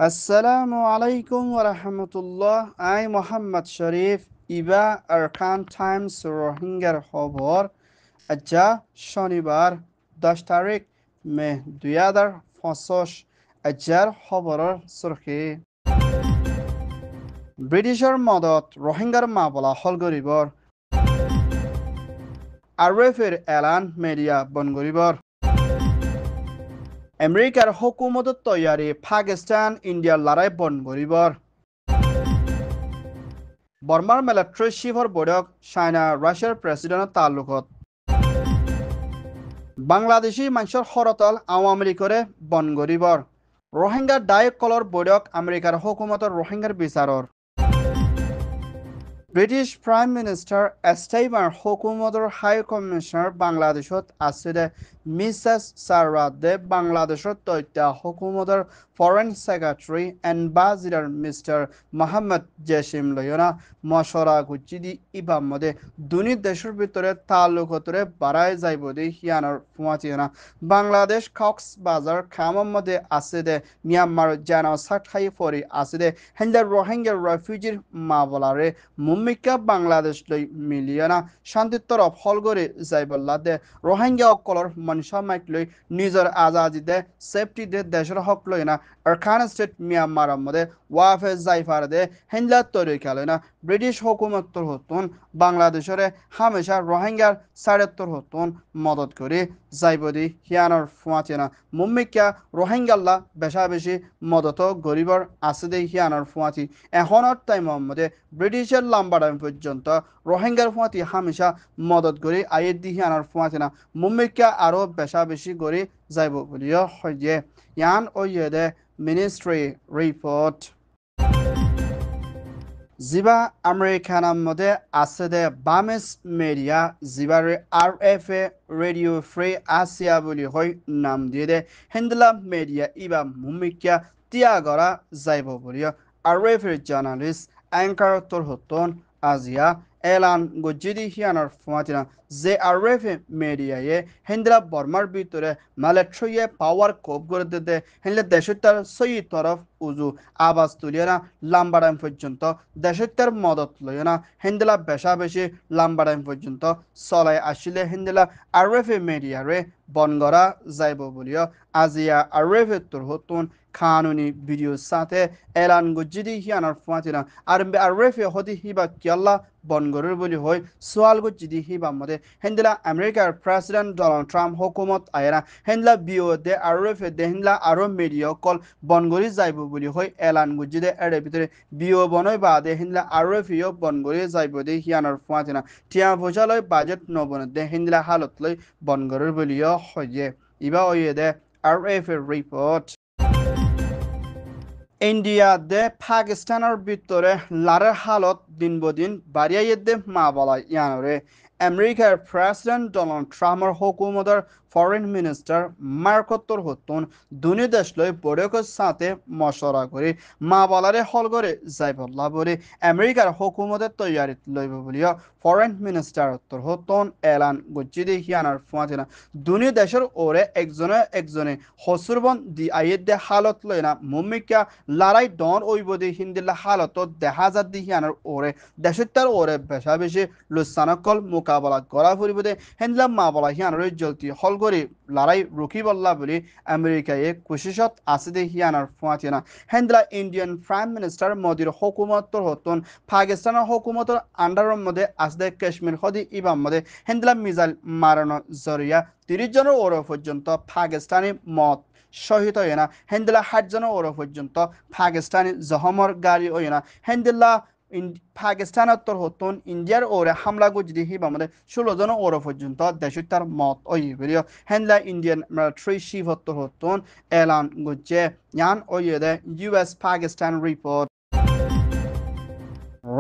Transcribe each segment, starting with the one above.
Assalamu alaikum wa rahmatullah. I Muhammad Sharif Iba Arkan Times রোহিঙ্গার খবর আজ্জা শনিবার 10 তারিখ মে 2025 আজ্জার খবরের সুরখি ব্রিটিশৰ মদত রোহিঙ্গার মামলা হল গরিবর আরএফের এলান মিডিয়া বন গরিবর আমেরিকার হুকুমতত তৈয়ারি পাকিস্তান ইন্ডিয়ার লড়াই বন গরিবর বর্মার মিলিটারি চিফর বৈঠক চাইনা রাশিয়ার প্রেসিডেন্টের তাল্লুকত বাংলাদেশি মানুষের হরতাল আওয়ামী লীগরে বন গরিবর রোহিঙ্গা ডায়েক কলর বৈঠক আমেরিকার হুকুমতর রোহিঙ্গার বিচারর ব্রিটিশ প্রাইম মিনিস্টার এস্টেইমার হুকুমতর হাই কমিশনার বাংলাদেশত আছে মিসেস সারওয়াদে বাংলাদেশৰ তথ্য হুকুমতর foreign secretary ambassador Mister Mohammad Jasim লয়না মশরা গুচিদি ইবামদে দুনি দেশের ভিতরে তালুকতরে বাড়াই যাইব দে হিয়ানোর ফুয়াতিনা বাংলাদেশ কক্সবাজার খামমদে আছে মিয়ানমার জেনোসাইড খাই ফরি আছে হেন্দার রোহিঙ্গা রেফিউজির মামলারে মুম্মিকা বাংলাদেশ লৈ মিলিয়না শান্তির তরফ হল করে যাইবল্লা দে রোহিঙ্গা অকলর মনসা মাইক লৈ নিজের আজাদি দে সেফটি দে দেশের হক লই না আরকান স্টেট মিয়ানমার মধ্যে ওয়াফে যাইফার দে হেন্লা তরিকা লই না ব্রিটিশ হুকুমতর হতুন বাংলাদেশের হামেশা রোহিঙ্গার সাড়েত্তর হতুন মদত করে যাইবদি হিয়ানোর ফুয়াতিনা মুম্মিকা রোহিঙ্গাল্লা বেশা বেশি মদত গরিবর আছে দে হিয়ানোর ফুয়াতি এখনের টাইমের মধ্যে ব্রিটিশের লম্বা টাইম পর্যন্ত রোহিঙ্গার ফুয়াতি হামেশা মদত করে আইয়ের দি হিয়ানোর ফুয়াতিনা মুম্মিকা আরও বেশা বেশি করে যাইব বলিও হয়ে ইয়ান ওয়ে দে মিনিস্ট্রি রিপোর্ট জিবা আমেরিকানার মধ্যে আছে দে বামেস মিডিয়া জিবারে আরএফএ রেডিও ফ্রি আসিয়া বলি হয় নাম দিয়ে দে হেন্দলা মিডিয়া ইবা মুম্মিকা তিয়াগরা যাইব বলিও আরএফএ জার্নালিস্ট অ্যাঙ্কার তোর হতন আজিয়া এলান গজিদি হিয়ানোর ফুয়াতিনা যে আরএফএ মিডিয়ায়ে হেন্দ্রা বর্মার ভিতরে মিলিটারিয়ে পাওয়ার কোপ করে দিতে হেনলে দেশটার সই তরফ উজু আবাজ তুলিয়ে না লম্বা টাইম পর্যন্ত দেশটার মদত লয় না হেন্দেলা বেশা বেশি লম্বা টাইম পর্যন্ত চলাই আসলে হেন্দেলা আরএফএ মিডিয়ারে বন করা যাইব বলিও আজিয়া আরএফএ তোর হতুন কানুনি ভিডিওর সাথে এলান গজিদি হিয়ানোর ফুয়াতিনা আর আরএফএ হদি হিবা কিয়াল্লা বনগরের বলি হয় সোয়াল গজিদি হিবা মধ্যে হেন্দেলা আমেরিকার প্রেসিডেন্ট ডোনাল্ড ট্রাম্প হুকুমত আয়রা হেন্দেলা বিও দে আরএফএ দে হেন্দেলা আরো মিডিয়া কল বনগরি যাইব বলি হয় এলান গজিদে এর ভিতরে বিও বনয় বাদে হেন্দেলা আরএফএও বনগরি যাইব দে হিয়ানোর ফুয়াতিনা টিয়া ভোজালয় বাজেট নবন দে হেন্দেলা হালত লই বনগরের বলিও হয় ইবা ওয়ে দে আরএফএ রিপোর্ট ইন্ডিয়া দে পাকিস্তানের ভিতরে লারের হালত দিন বদিন বাড়িয়ে দে মা বলা ইয়ানরে আমেরিকার প্রেসিডেন্ট ডোনাল্ড ট্রাম্পের হুকুমতের ফরেন মিনিস্টার মার্কত্তর হতুন দুনি দেশ লই বৈঠকের সাথে মশরা করে মা বলারে হল করে যাইবল্লা বলে আমেরিকার হুকুমতের তৈয়ারি লইব বলিয়া ফরেন মিনিস্টার উত্তর হতুন এলান গজ্জিদি হিয়ানার ফুয়াতিনা দুনি দেশের ওরে একজনে হসুরবন দি আইয়ের দে হালত লই না মুম্মিকা লড়াই ডন ওইব দি হিন্দিল্লা হালত দেখা যার দি হিয়ানার ওরে দেশের তার ওরে বেশা বেশি লুসানকল মোকাবেলা করা ফুরিব দে হেন্দিলা মা বলা হিয়ানার জলতি হল করে লড়াই রুখি বললা বলে আমেরিকায় কোশিশত আছে দে হিয়ানার ফুয়াতিনা হেন্দিলা ইন্ডিয়ান প্রাইম মিনিস্টার মোদির হুকুমতর হতুন পাকিস্তানের হুকুমতর আন্ডারের মধ্যে আছে কাশ্মীর হদি ইবাম মধ্যে হেন্দিলা মিজাইল মারানো জরিয়া 30 জনের ওর পর্যন্ত পাকিস্তানি মত শহীদ হয় না হেন্দিলা 60 জনের ওর পর্যন্ত পাকিস্তানি জহমর গাড়ি হয় না হেন্দিল্লা পাকিস্তানের হতুন ইন্ডিয়ার ওরে হামলা গুজদি হিবা মধ্যে 16 জন ওর পর্যন্ত দেশের তার মত ওই বলিও হেন্দিলা ইন্ডিয়ান মিলিটারি চিফ হতুন এলান গুজে ইয়ান ওই দে ইউএস পাকিস্তান রিপোর্ট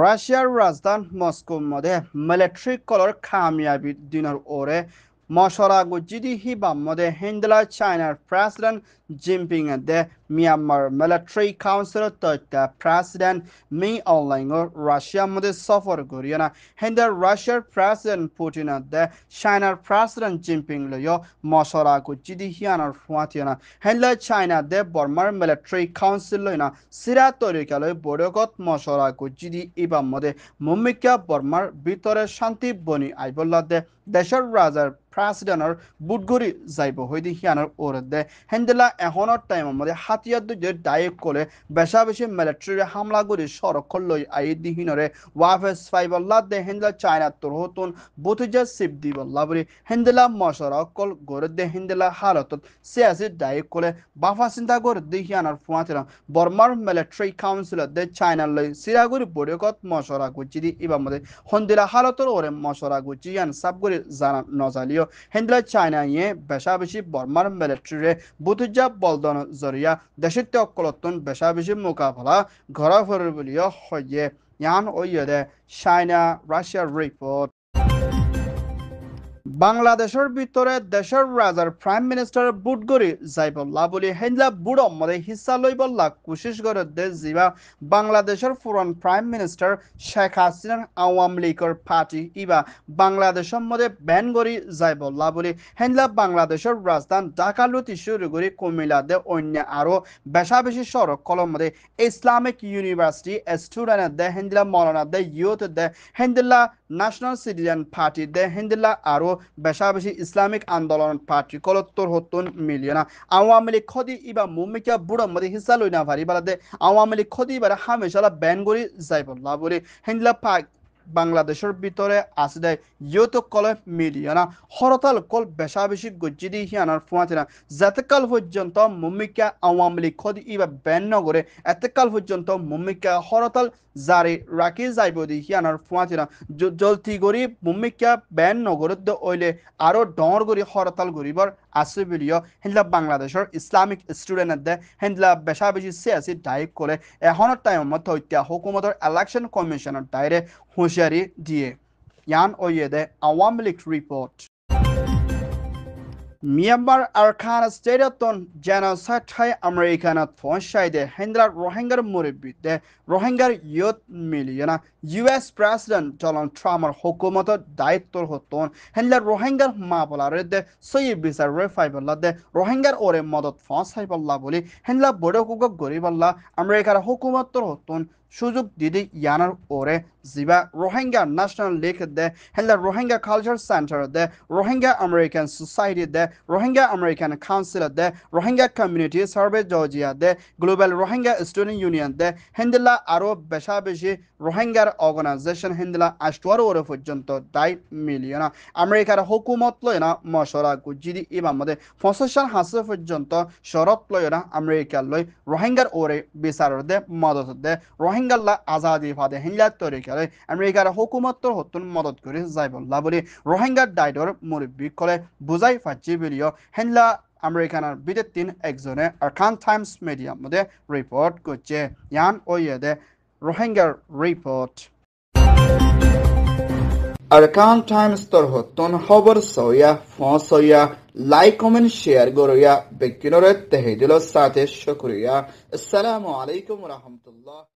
রাশিয়ার রাজধানী মস্কোর মধ্যে মিলিটারি কলর কামিয়াবি দিনের ওরে মশরা গুজিদি হিবাম মধ্যে হেন্দিলা চায়নার president Jinping they Myanmar Military Council the President Min Aung Russia mode suffer Koreana Henda Russia President Putin the China President Jinping Loyo Mosora ko Jidi Hianar Fuatiana Henda China de Burma Military Council Loina Sira Torikalo Bodogot Mosora ko Jidi Iba mode Mumika Burma Bitore Shanti Boni Ibola de Desher Razar President Budguri Zaibo Hoidi Hianar or de Hendela Ehonor time mode Hatia de Dayak Kole Beshabishi military Hamla Guri Shoro Koloi Aidi Hinore Wafes Fiber de Hendla China Turhotun Butuja Sibdi Labri Hendela Mosora Kol Gore de Hendela Halatot Seasit Dayak Kole Bafasinda Gore de Hianar Fuatira Burma Military Council de China Loi Siraguri Bodekot Mosora Guchidi Ibamode Hondela Halator or Mosora Guchi and Sabguri Zana Nozalio Hendla China ye Beshabishi Burma military Butuja Boldon Zoria Deshito Koloton Beshabishi Mukapala Gora Forbilio Hoye Yan Oyede China Russia report বাংলাদেশের ভিতরে দেশের রাজার prime minister বুটগরি যাইবল্লা বলি হেনলা বুড়ো মধ্যে হিসা লইবল্লা কোশিশ করে দেশ যাবা বাংলাদেশের পুরান প্রাইম মিনিস্টার শেখ হাসিনার আওয়ামী লীগের পার্টি ইবা বাংলাদেশের মধ্যে ব্যান করি যাইবল্লা বলি হেনলা বাংলাদেশের রাজধানী ঢাকা লুটি শুরু করে কুমিল্লা দে অন্য আরো বেশা বেশি সড়ক কলম মধ্যে ইসলামিক ইউনিভার্সিটি স্টুডেন্ট দে হেন্দলা মৌলানা দে ইউথ দে হেন্দলা ন্যাশনাল সিটিজেন পার্টি দে হেন্দলা আরো বেশাবেশি ইসলামিক আন্দোলন পার্টি কলত্তর হতুন মিলিয়না আওয়ামী লীগ খদি ইবা মুমিকা বুড়ো মধ্যে হিসা লইনা ভারি বালাদে আওয়ামী লীগ খদি এবারে হামেশালা ব্যান করি যাইবল্লা বলে হেন্দলা পাক বাংলাদেশের ভিতরে আছে দেয় ইয়ত কলে মিলিয়না হরতাল কল বেশাবেশি গজ্জিদি হিয়ানার ফুয়াতিনা যেতকাল পর্যন্ত মুমিকা আওয়ামী লীগ খদি ইবা ব্যান নগরে এতকাল পর্যন্ত মুমিকা হরতাল জারি রাখি যাইব দি হিয়ানার ফুয়াতিনা জলতি গরি মুমিকা ব্যান নগরত ওইলে আরো ডর গরি হরতাল গরিবর আছে বিলিয় হেন্দলা বাংলাদেশের ইসলামিক স্টুডেন্ট দে হেন্দলা বেশাবেশি সিয়াসি দায়িক করে এখনের টাইম মতো হত্যা হুকুমতের ইলেকশন কমিশনের দায়রে হুঁশিয়ারি দিয়ে ইয়ান ওয়েদে Awami League report Myanmar Arkan Stateton Genocide Thai American Fonshaide Hendra Rohingya Muribide Rohingya Youth Milliona US President Donald Trump Hukumat Daittor Hoton Hendla Rohingya Mabalare Soy Bizar Refibalade Rohingya Ore Modot Fonshaiballa Boli Hendla Bodokuga Goriballa America Hukumat Hoton সুযোগ দিদি ইয়ানার ওরে জিবা Rohingya national League দে হেলা Rohingya culture centre দে Rohingya American society দে Rohingya American council দে Rohingya community survey Georgia দে global Rohingya student union দে হেন্দিলা আরো বেশা বেশি রোহিঙ্গার organisation হেন্দিলা আষ্টুয়ার ওরে পর্যন্ত দায় মিলিয়না আমেরিকার হুকুমত লয়না মশরা গুজিদি ইমামদে ফসসান হাসে পর্যন্ত শরত লয়না আমেরিকার লয় রোহিঙ্গার ওরে বিচার দে মদত দে রোহিঙ্গাল্লা আজাদি ফাদে হিংলা তৈরি করে আমেরিকার হুকুমতর হতুন মদত করে যাইবল্লা বলে রোহিঙ্গার দায়ডর মুরব্বী করে বুঝাই ফাচ্ছি বিলিয় হেনলা আমেরিকানার বিদের তিন একজনে আরকান টাইমস মিডিয়ার মধ্যে রিপোর্ট করছে ইয়ান ওয়েদে রোহিঙ্গার রিপোর্ট আরকান টাইমস তর হতুন খবর সয়া ফসয়া লাইক কমেন্ট শেয়ার গরয়া বেকিনরে তেহেদিল সাথে শুকরিয়া আসসালামু আলাইকুম ওয়া রাহমাতুল্লাহ